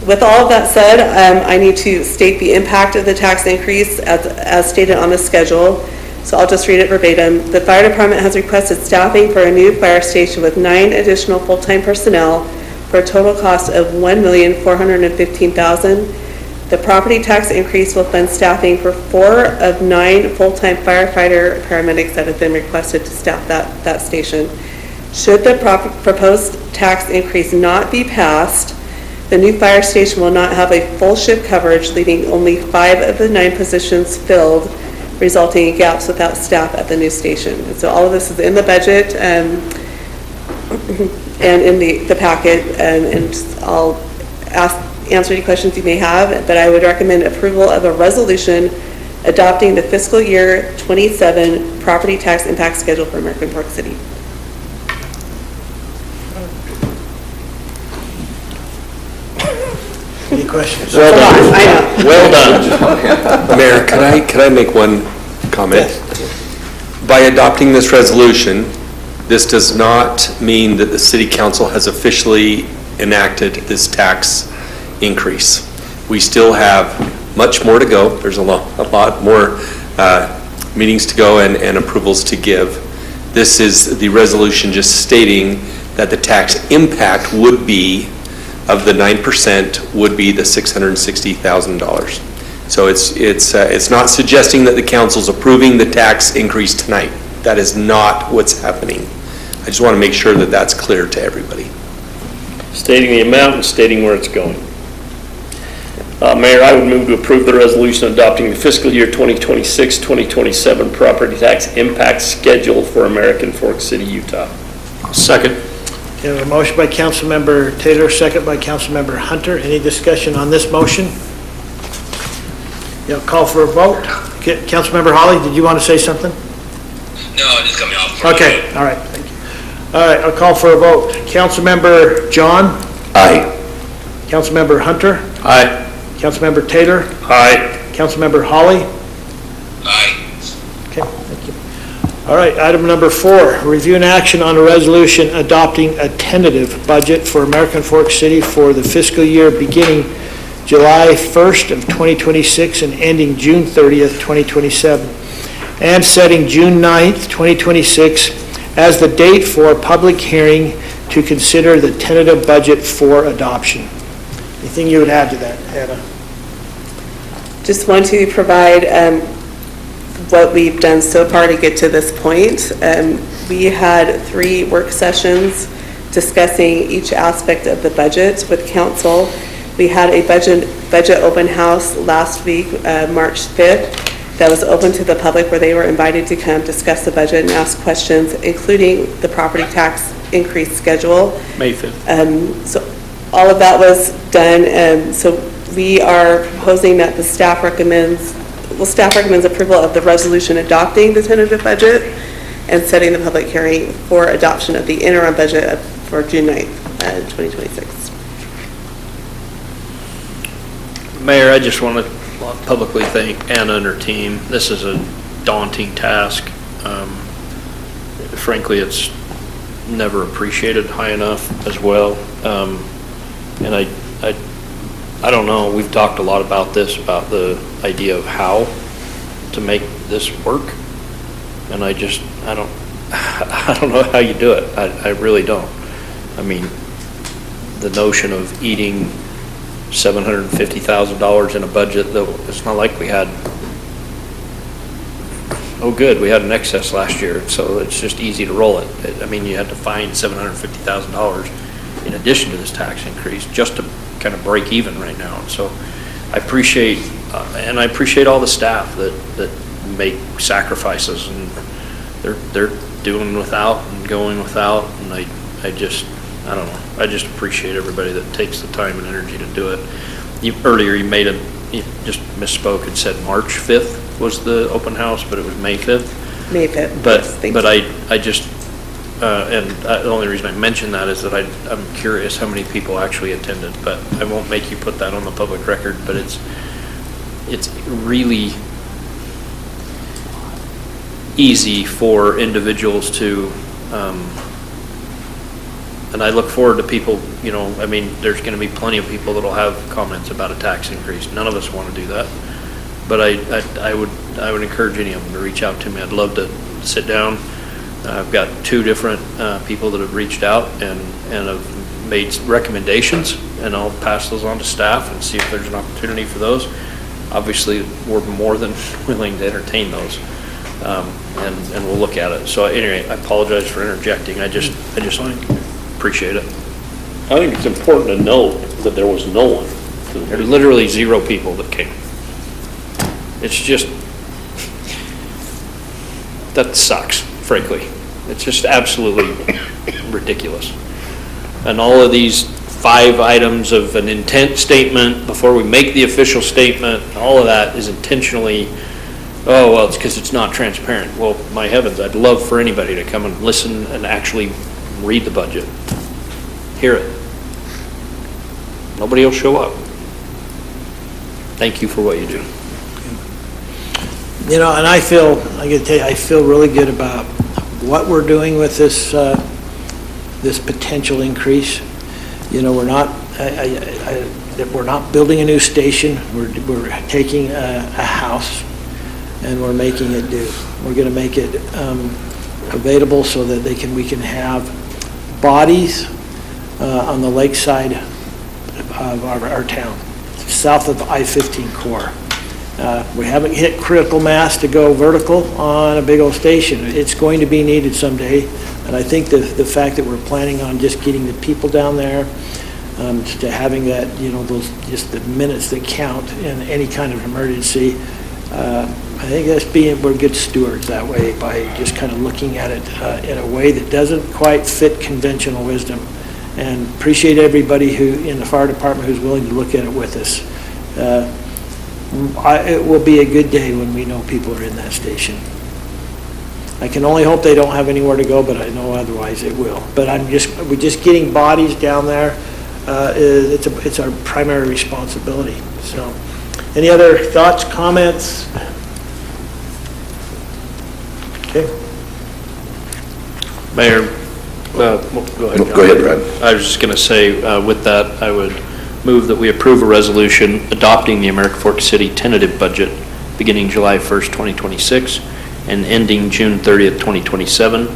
with all of that said, I need to state the impact of the tax increase as stated on the schedule. So I'll just read it verbatim. The fire department has requested staffing for a new fire station with 9 additional full-time personnel for a total cost of $1,415,000. The property tax increase will fund staffing for 4 of 9 full-time firefighter paramedics that have been requested to staff that station. Should the proposed tax increase not be passed, the new fire station will not have a full shift coverage, leaving only 5 of the 9 positions filled, resulting in gaps without staff at the new station. And so all of this is in the budget and in the packet, and I'll answer any questions you may have, but I would recommend approval of a resolution adopting the fiscal year 27 property tax impact schedule for American Fork City. Any questions? Well done. I know. Well done. Mayor, could I make one comment? By adopting this resolution, this does not mean that the city council has officially enacted this tax increase. We still have much more to go. There's a lot more meetings to go and approvals to give. This is the resolution just stating that the tax impact would be, of the 9%, would be the $660,000. So it's not suggesting that the council's approving the tax increase tonight. That is not what's happening. I just want to make sure that that's clear to everybody. Stating the amount and stating where it's going. Mayor, I would move to approve the resolution adopting the fiscal year 2026-2027 property tax impact schedule for American Fork City, Utah. We Second. have a motion by Councilmember Taylor, second by Councilmember Hunter. Any discussion on this motion? Call for a vote. Councilmember Holly, did you want to say something? No, just coming off. Okay, all right, thank you. All right, I'll call for a vote. Councilmember John? Aye. Councilmember Hunter? Aye. Councilmember Taylor? Aye. Councilmember Holly? Aye. Okay, thank you. All right, item number 4, review and action on a resolution adopting a tentative budget for American Fork City for the fiscal year beginning July 1st of 2026 and ending June 30th, 2027, and setting June 9th, 2026 as the date for a public hearing to consider the tentative budget for adoption. Anything you would add to that, Hannah? Just want to provide what we've done so far to get to this point. We had 3 work sessions discussing each aspect of the budget with council. We had a budget open house last week, March 5th, that was open to the public where they were invited to come discuss the budget and ask questions, including the property tax increase schedule. May 5th. So all of that was done. So we are proposing that staff recommends approval of the resolution adopting the tentative budget and setting the public hearing for adoption of the interim budget for June 9th, 2026. Mayor, I just want to publicly thank Anna and her team. This is a daunting task. Frankly, it's never appreciated high enough as well. And I don't know, we've talked a lot about this, about the idea of how to make this work. And I don't know how you do it. I really don't. I mean, the notion of eating $750,000 in a budget, though it's not like we had, oh good, we had an excess last year, so it's just easy to roll it. I mean, you had to find $750,000 in addition to this tax increase just to kind of break even right now. So I appreciate, and I appreciate all the staff that make sacrifices, and they're doing without and going without, and I don't know, I just appreciate everybody that takes the time and energy to do it. Earlier you just misspoke and said March 5th was the open house, but it was May 5th. May 5th. But I just, the only reason I mention that is that I'm curious how many people actually attended, but I won't make you put that on the public record, but it's really easy for individuals to, and I look forward to people, I mean, there's going to be plenty of people that'll have comments about a tax increase. None of us want to do that, but I would encourage any of them to reach out to me. I'd love to sit down. I've got 2 different people that have reached out and have made recommendations, and I'll pass those on to staff and see if there's an opportunity for those. Obviously, we're more than willing to entertain those, and we'll look at it. So anyway, I apologize for interjecting. I just appreciate it. I think it's important to note that there was no one. There are literally 0 people that came. It's just, that sucks, frankly. It's just absolutely ridiculous. And all of these 5 items of an intent statement before we make the official statement, all of that is intentionally, oh, well, it's because it's not transparent. Well, my heavens, I'd love for anybody to come and listen and actually read the budget, hear it. Nobody will show up. Thank you for what you do. And I gotta tell you, I feel really good about what we're doing with this, this potential increase. We're not, we're not building a new station. We're taking a house and we're making it do. We're gonna make it available so that we can have bodies on the lakeside of our town, south of the I-15 core. We haven't hit critical mass to go vertical on a big old station. It's going to be needed someday, and I think the fact that we're planning on just getting the people down there, to having that, those just the minutes that count in any kind of emergency, I think we're good stewards that way by just kind of looking at it in a way that doesn't quite fit conventional wisdom. And appreciate everybody in the fire department who's willing to look at it with us. It will be a good day when we know people are in that station. I can only hope they don't have anywhere to go, but I know otherwise it will. But we're just getting bodies down there. It's our primary responsibility. So, any other thoughts, comments? Okay. Mayor, go ahead. Go ahead, Brad. I was just going to say, with that, I would move that we approve a resolution adopting the American Fork City tentative budget beginning July 1st, 2026 and ending June 30th, 2027,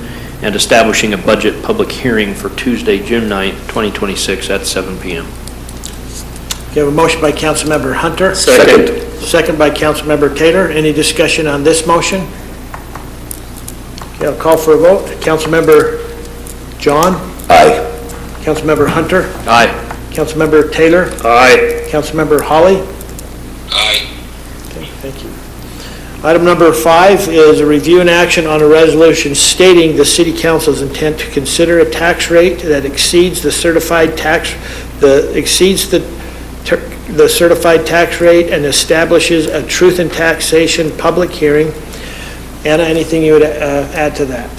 and establishing a budget public hearing for Tuesday, June 9th, 2026 at 7 p.m. Okay, a motion by Councilmember Hunter. Second. Second by Councilmember Taylor. Any discussion on this motion? Okay, I'll call for a vote. Councilmember John? Aye. Councilmember Hunter? Aye. Councilmember Taylor? Aye. Councilmember Holly? Aye. Okay, thank you. Item number 5 is a review and action on a resolution stating the city council's intent to consider a tax rate that exceeds the certified tax, the certified tax rate and establishes a truth in taxation public hearing. Anna, anything you would add to that?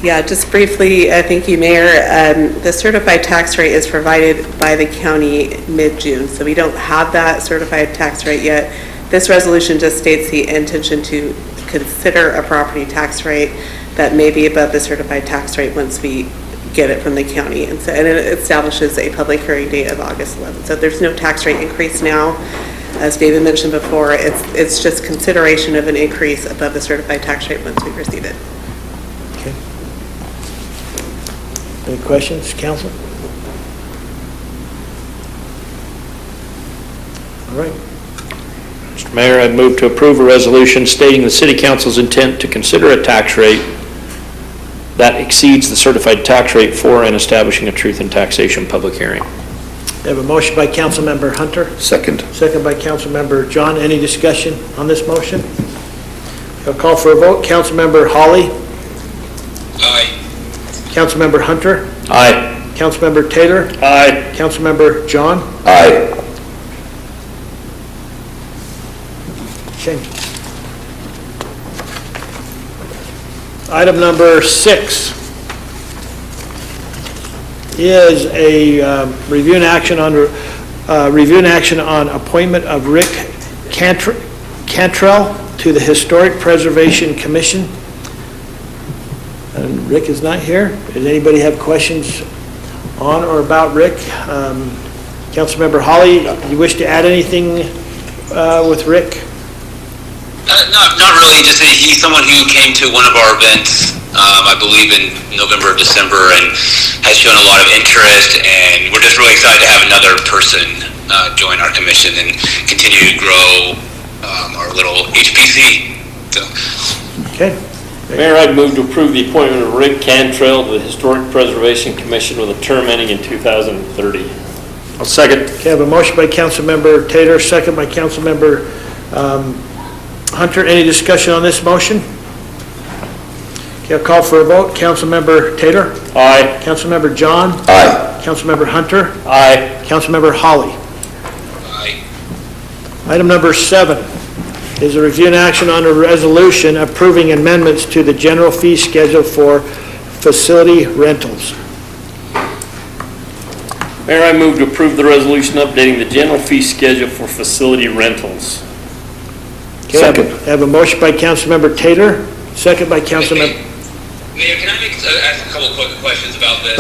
Yeah, just briefly, thank you, Mayor. The certified tax rate is provided by the county mid-June, so we don't have that certified tax rate yet. This resolution just states the intention to consider a property tax rate that may be above the certified tax rate once we get it from the county. And it establishes a public hearing date of August 11th. So there's no tax rate increase now. As David mentioned before, it's just consideration of an increase above the certified tax rate once we receive it. Okay. Any questions, council? All right. Mr. Mayor, I'd move to approve a resolution stating the city council's intent to consider a tax rate that exceeds the certified tax rate for and establishing a truth in taxation public hearing. We have a motion by Councilmember Hunter, Second. second by Councilmember John. Any discussion on this motion? I'll call for a vote. Councilmember Holly? Aye. Councilmember Hunter? Aye. Councilmember Taylor? Aye. Councilmember John? Aye. Okay. Item number 6 is a review and action on appointment of Rick Cantrell to the Historic Preservation Commission. And Rick is not here. Does anybody have questions on or about Rick? Councilmember Holly, you wish to add anything with Rick? Not really, just that he's someone who came to one of our events, I believe in November or December, and has shown a lot of interest, and we're just really excited to have another person join our commission and continue to grow our little HPC. So. Okay. Mayor, I'd move to approve the appointment of Rick Cantrell to the Historic Preservation Commission with a term ending in 2030. I'll second. Okay, I have a motion by Councilmember Taylor, second by Councilmember Hunter. Any discussion on this motion? Okay, I'll call for a vote. Councilmember Taylor? Aye. Councilmember John? Aye. Councilmember Hunter? Aye. Councilmember Holly? Aye. Item number 7 is a review and action on a resolution approving amendments to the general fee schedule for facility rentals. Mayor, I move to approve the resolution updating the general fee schedule for facility rentals. Okay, Second. I have a motion by Councilmember Taylor, second by Councilmember... Mayor, can I ask a couple of quick questions about this?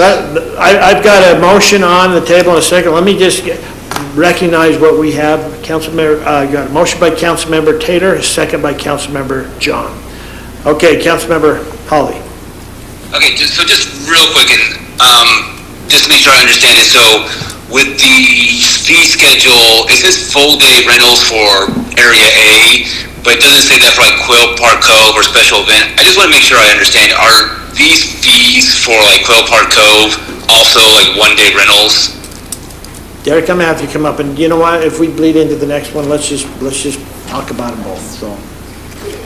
I've got a motion on the table in a second. Let me just recognize what we have. Councilmember, got a motion by Councilmember Taylor, a second by Councilmember John. Okay, Councilmember Holly. Okay, just real quick, and just to make sure I understand it, so with the fee schedule, it says full day rentals for Area A, but it doesn't say that for like Quill Park Cove or special event. I just want to make sure I understand, are these fees for like Quill Park Cove also like one-day rentals? Derek, I'm gonna have you come up, and you know what, if we bleed into the next one, let's just talk about them both, so.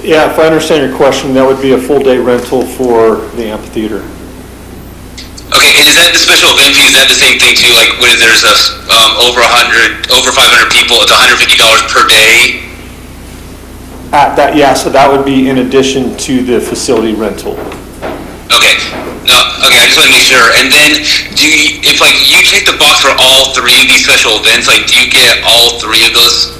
Yeah, if I understand your question, that would be a full-day rental for the amphitheater. Okay, and is that the special event fee, is that the same thing too, like when there's over 500 people, it's $150 per day? So that would be in addition to the facility rental. Okay, no, okay, I just want to make sure. And then, if like you check the box for all 3 of these special events, like do you get all 3 of those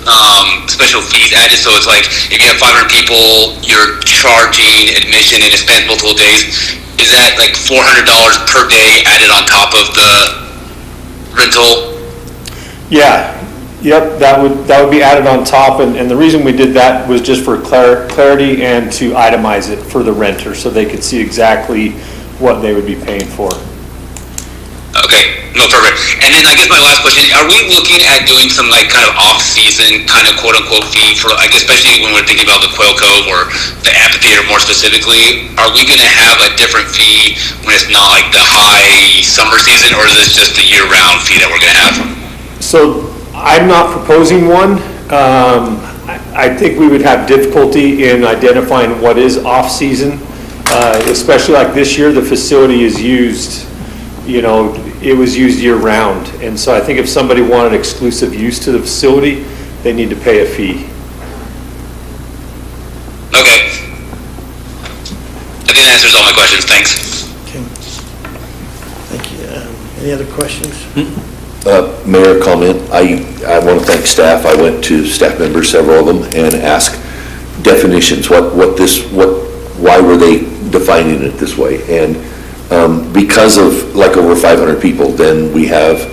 special fees added? So it's like if you have 500 people, you're charging admission and it spans multiple days. Is that like $400 per day added on top of the rental? Yeah, yep, that would be added on top, and the reason we did that was just for clarity and to itemize it for the renter, so they could see exactly what they would be paying for. Okay, no, perfect. And then I guess my last question, are we looking at doing some like kind of off-season kind of quote-unquote fee for, like especially when we're thinking about the Quail Cove or the amphitheater more specifically, are we going to have a different fee when it's not like the high summer season, or is this just the year-round fee that we're going to have? So I'm not proposing one. I think we would have difficulty in identifying what is off-season, especially like this year, the facility is used, it was used year-round. And so I think if somebody wanted exclusive use to the facility, they need to pay a fee. Okay. I think that answers all my questions. Thanks. Okay. Thank you. Any other questions? Mayor, comment. I want to thank staff. I went to staff members, several of them, and asked definitions. Why were they defining it this way? And because of like over 500 people, then we have,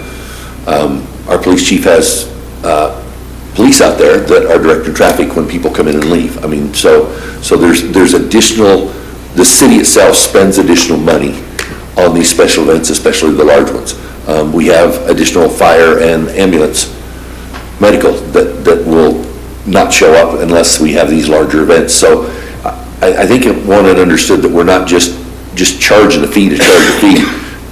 our police chief has police out there that are directing traffic when people come in and leave. I mean, so there's additional, the city itself spends additional money on these special events, especially the large ones. We have additional fire and ambulance medical that will not show up unless we have these larger events. So I think it wanted understood that we're not just charging a fee to charge a fee.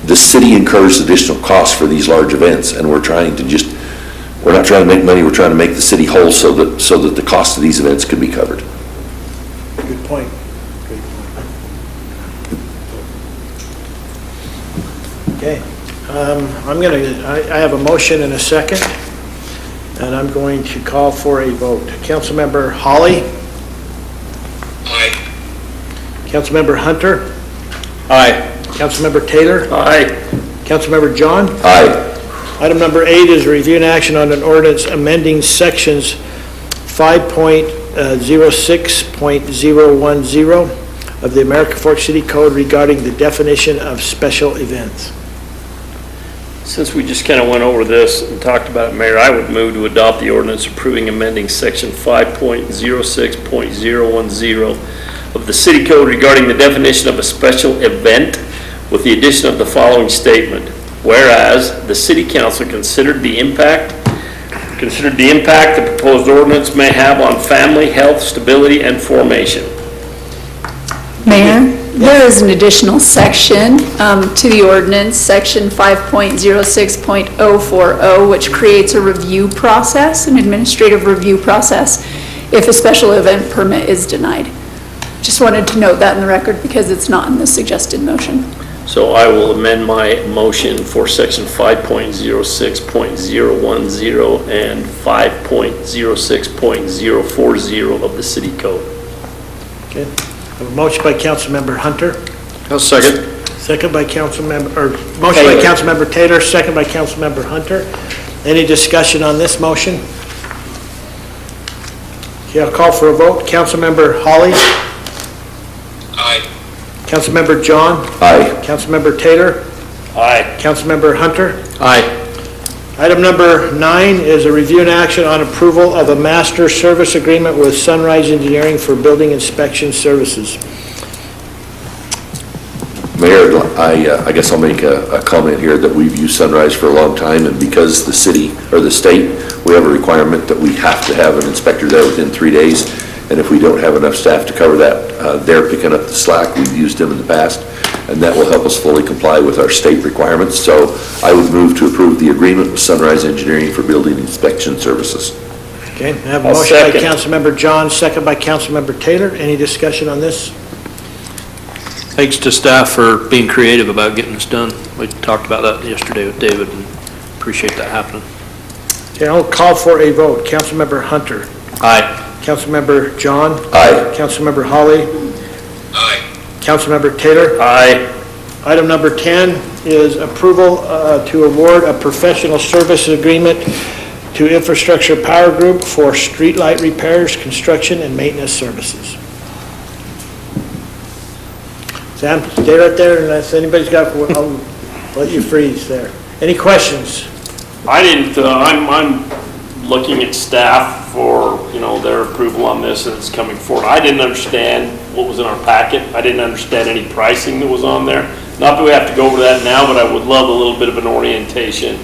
The city incurs additional costs for these large events, and we're not trying to make money, we're trying to make the city whole so that the cost of these events can be covered. Good point. Okay, I have a motion and a second, and I'm going to call for a vote. Councilmember Holly? Aye. Councilmember Hunter? Aye. Councilmember Taylor? Aye. Councilmember John? Aye. Item number 8 is review and action on an ordinance amending sections 5.06.010 of the American Fork City Code regarding the definition of special events. Since we just kind of went over this and talked about it, Mayor, I would move to adopt the ordinance approving amending section 5.06.010 of the city code regarding the definition of a special event with the addition of the following statement. Whereas the city council considered the impact the proposed ordinance may have on family, health, stability, and formation. Mayor, there is an additional section to the ordinance, section 5.06.040, which creates a review process, an administrative review process, if a special event permit is denied. Just wanted to note that in the record because it's not in the suggested motion. So I will amend my motion for section 5.06.010 and 5.06.040 of the city code. Okay, I have a motion by Councilmember Hunter. I'll second. Second by motion by Councilmember Taylor, second by Councilmember Hunter. Any discussion on this motion? Okay, I'll call for a vote. Councilmember Holly? Aye. Councilmember John? Aye. Councilmember Taylor? Aye. Councilmember Hunter? Aye. Item number 9 is a review and action on approval of a master service agreement with Sunrise Engineering for building inspection services. Mayor, I guess I'll make a comment here that we've used Sunrise for a long time, and because the city, or the state, we have a requirement that we have to have an inspector there within 3 days, and if we don't have enough staff to cover that, they're picking up the slack. We've used them in the past, and that will help us fully comply with our state requirements. So I would move to approve the agreement with Sunrise Engineering for building inspection services. Okay, I have a I'll motion by second. Councilmember John, second by Councilmember Taylor. Any discussion on this? Thanks to staff for being creative about getting this done. We talked about that yesterday with David and appreciate that happening. Okay, I'll call for a vote. Councilmember Hunter. Aye. Councilmember John. Aye. Councilmember Holly. Aye. Councilmember Taylor. Aye. Item number 10 is approval to award a professional service agreement to Infrastructure Power Group for streetlight repairs, construction, and maintenance services. Sam, stay right there, and if anybody's got, I'll let you freeze there. Any questions? I didn't, I'm looking at staff for, their approval on this, and it's coming forward. I didn't understand what was in our packet. I didn't understand any pricing that was on there. Not that we have to go over that now, but I would love a little bit of an orientation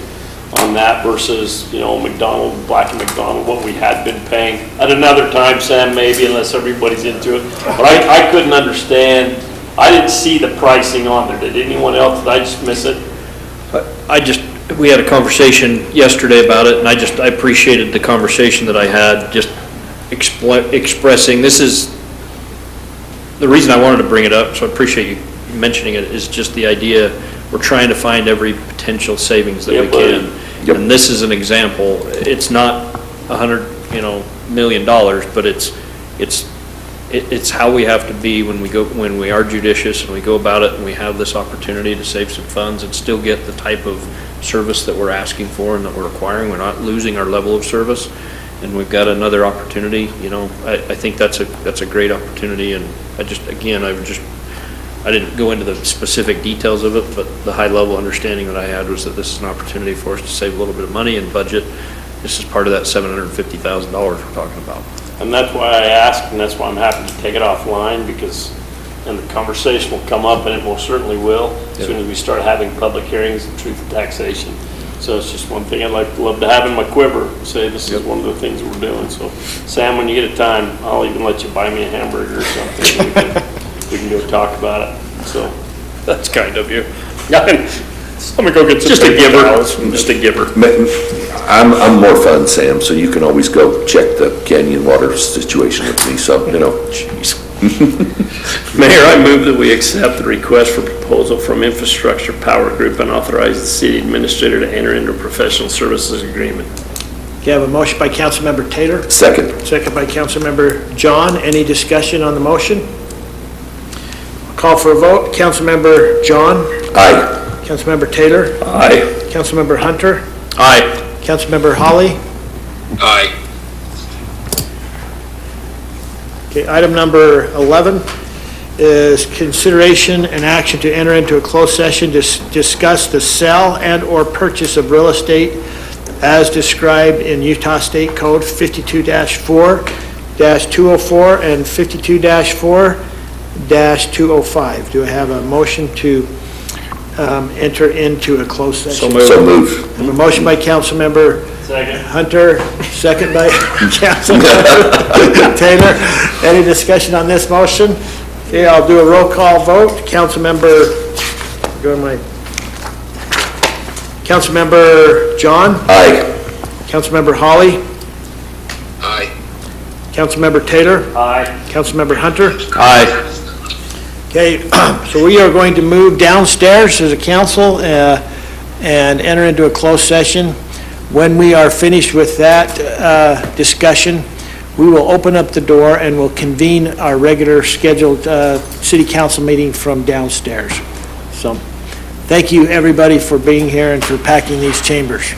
on that versus, McDonald, Black & McDonald, what we had been paying. At another time, Sam, maybe, unless everybody's into it. But I couldn't understand. I didn't see the pricing on there. Did anyone else? Did I just miss it? We had a conversation yesterday about it, and I appreciated the conversation that I had, just expressing, this is, the reason I wanted to bring it up, so I appreciate you mentioning it, is just the idea, we're trying to find every potential savings that we can. Yep. And this is an example. It's not $100 million, but it's how we have to be when we are judicious and we go about it and we have this opportunity to save some funds and still get the type of service that we're asking for and that we're requiring. We're not losing our level of service, and we've got another opportunity. I think that's a great opportunity, and I didn't go into the specific details of it, but the high level understanding that I had was that this is an opportunity for us to save a little bit of money and budget. This is part of that $750,000 we're talking about. And that's why I asked, and that's why I'm happy to take it offline, because then the conversation will come up, and it most certainly will, as soon as we start having public hearings and truth and taxation. So it's just one thing I'd love to have in my quiver, say this is one of the things we're doing. So Sam, when you get a time, I'll even let you buy me a hamburger or something. We can go talk about it. So that's kind of you. I'm gonna go get some paper towels. I'm just a giver. I'm more fun, Sam, so you can always go check the canyon water situation with me, so, Jeez. Mayor, I move that we accept the request for proposal from Infrastructure Power Group and authorize the city administrator to enter into a professional services agreement. Okay, I have a motion by Councilmember Taylor. Second. Second by Councilmember John. Any discussion on the motion? Call for a vote. Councilmember John? Aye. Councilmember Taylor? Aye. Councilmember Hunter? Aye. Councilmember Holly? Aye. Okay, item number 11 is consideration and action to enter into a closed session to discuss the sale and/or purchase of real estate as described in Utah State Code 52-4-204 and 52-4-205. Do I have a motion to enter into a closed session? So moved. I have a motion by Councilmember Second. Hunter, second by Councilmember Taylor. Any discussion on this motion? Okay, I'll do a roll call vote. Councilmember John? Aye. Councilmember Holly? Aye. Councilmember Taylor? Aye. Councilmember Hunter? Aye. Okay, so we are going to move downstairs as a council and enter into a closed session. When we are finished with that discussion, we will open up the door and we'll convene our regular scheduled city council meeting from downstairs. So, thank you, everybody, for being here and for packing these chambers.